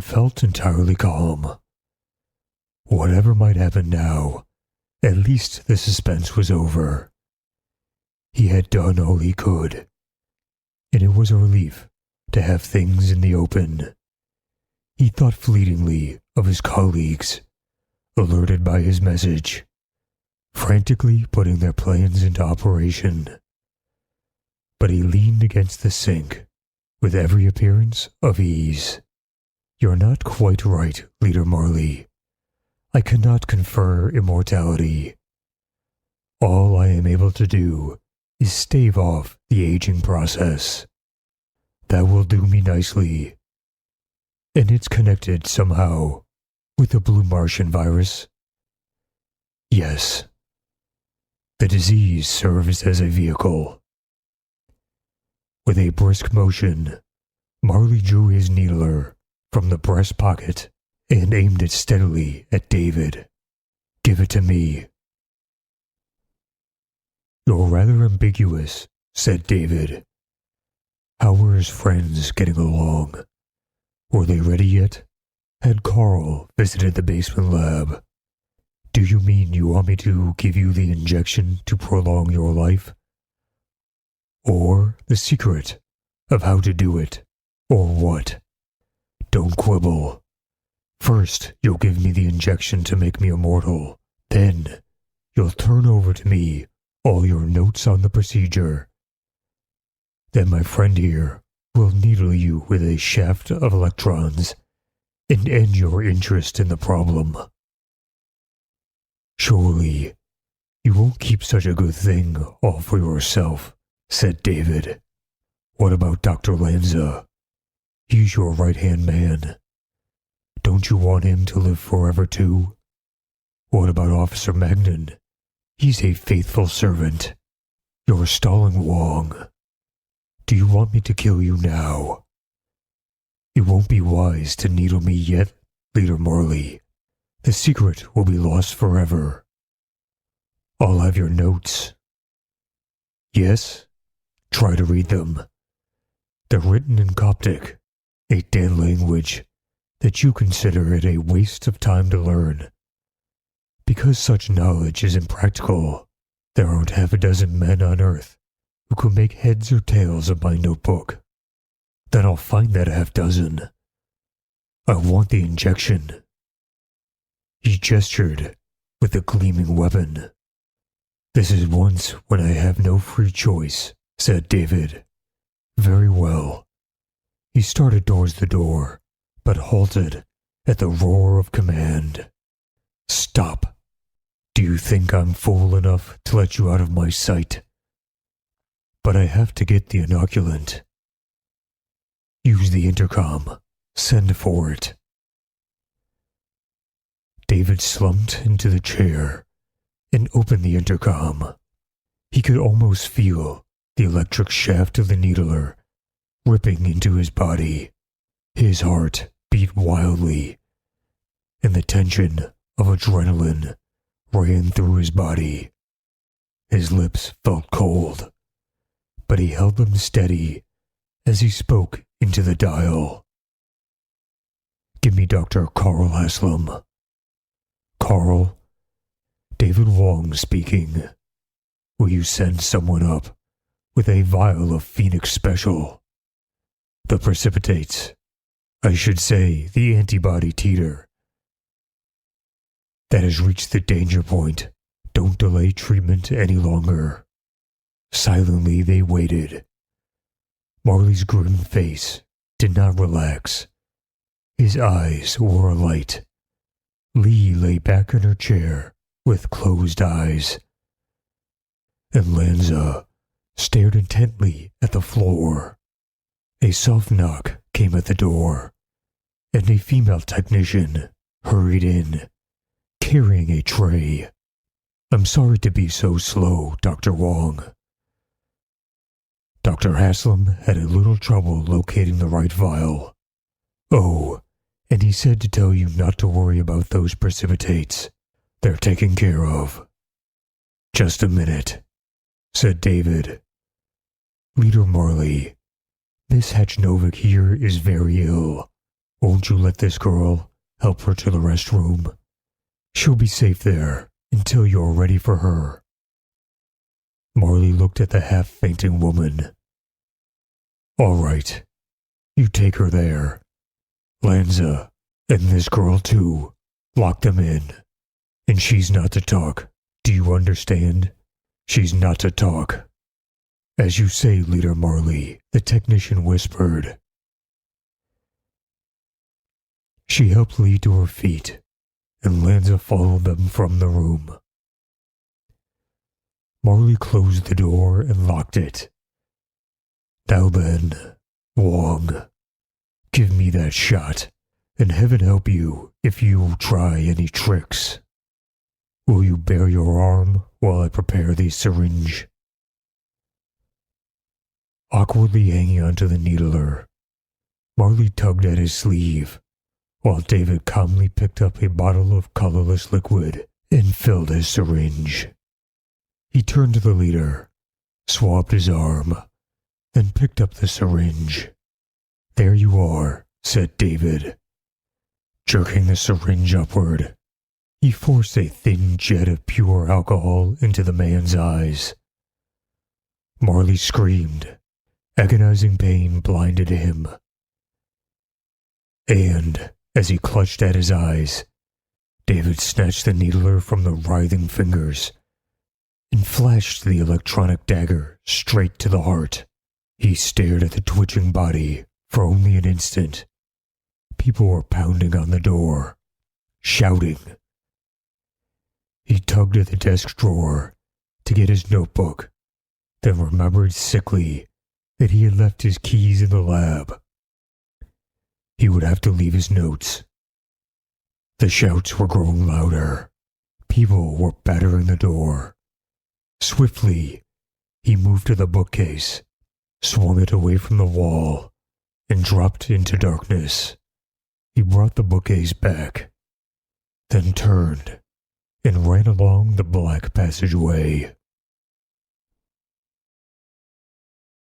David felt entirely calm. Whatever might happen now, at least the suspense was over. He had done all he could, and it was a relief to have things in the open. He thought fleetingly of his colleagues, alerted by his message, frantically putting their plans into operation. But he leaned against the sink with every appearance of ease. "You're not quite right, Leader Marley. I cannot confer immortality. All I am able to do is stave off the aging process. That will do me nicely. And it's connected somehow with the Blue Martian virus. Yes. The disease serves as a vehicle." With a brisk motion, Marley drew his needler from the breast pocket and aimed it steadily at David. "Give it to me." "You're rather ambiguous," said David. How were his friends getting along? Were they ready yet? Had Carl visited the basement lab? "Do you mean you want me to give you the injection to prolong your life? Or the secret of how to do it? Or what? Don't quibble. First, you'll give me the injection to make me immortal. Then, you'll turn over to me all your notes on the procedure. Then my friend here will needle you with a shaft of electrons and end your interest in the problem. Surely, you won't keep such a good thing all for yourself," said David. "What about Dr. Lanza? He's your right-hand man. Don't you want him to live forever too? What about Officer Magnan? He's a faithful servant. You're stalling Wong. Do you want me to kill you now? It won't be wise to needle me yet, Leader Marley. The secret will be lost forever. I'll have your notes." "Yes? Try to read them. They're written in Coptic, a dead language that you consider it a waste of time to learn. Because such knowledge is impractical, there aren't half a dozen men on Earth who could make heads or tails of my notebook. Then I'll find that half dozen. I want the injection." He gestured with the gleaming weapon. "This is once when I have no free choice," said David. "Very well." He started towards the door, but halted at the roar of command. "Stop! Do you think I'm fool enough to let you out of my sight? But I have to get the inoculant. Use the intercom. Send for it." David slumped into the chair and opened the intercom. He could almost feel the electric shaft of the needler ripping into his body. His heart beat wildly, and the tension of adrenaline ran through his body. His lips felt cold, but he held them steady as he spoke into the dial. "Give me Dr. Carl Haslam." "Carl? David Wong speaking. Will you send someone up with a vial of Phoenix Special? The precipitates, I should say the antibody titer, that has reached the danger point. Don't delay treatment any longer." Silently they waited. Marley's grim face did not relax. His eyes were alight. Lee lay back in her chair with closed eyes, and Lanza stared intently at the floor. A soft knock came at the door, and a female technician hurried in, carrying a tray. "I'm sorry to be so slow, Dr. Wong." Dr. Haslam had a little trouble locating the right vial. "Oh, and he said to tell you not to worry about those precipitates. They're taken care of." "Just a minute," said David. "Leader Marley, Miss Hatchnovic here is very ill. Won't you let this girl help her to the restroom? She'll be safe there until you're ready for her. Marley looked at the half-fainting woman. All right, you take her there. Lanza, and this girl too. Lock them in. And she's not to talk. Do you understand? She's not to talk. As you say, Leader Marley, the technician whispered. She helped lead to her feet, and Lanza followed them from the room. Marley closed the door and locked it. Now then, Wong, give me that shot, and heaven help you if you try any tricks. Will you bare your arm while I prepare the syringe? Awkwardly hanging onto the needler, Marley tugged at his sleeve, while David calmly picked up a bottle of colorless liquid and filled his syringe. He turned to the leader, swabbed his arm, then picked up the syringe. There you are, said David. Jerking the syringe upward, he forced a thin jet of pure alcohol into the man's eyes. Marley screamed. Agonizing pain blinded him. And, as he clutched at his eyes, David snatched the needler from the writhing fingers and flashed the electronic dagger straight to the heart. He stared at the twitching body for only an instant. People were pounding on the door, shouting. He tugged at the desk drawer to get his notebook, then remembered sickly that he had left his keys in the lab. He would have to leave his notes. The shouts were growing louder. People were battering the door. Swiftly, he moved to the bookcase, swung it away from the wall, and dropped into darkness. He brought the bookcase back, then turned and ran along the black passageway.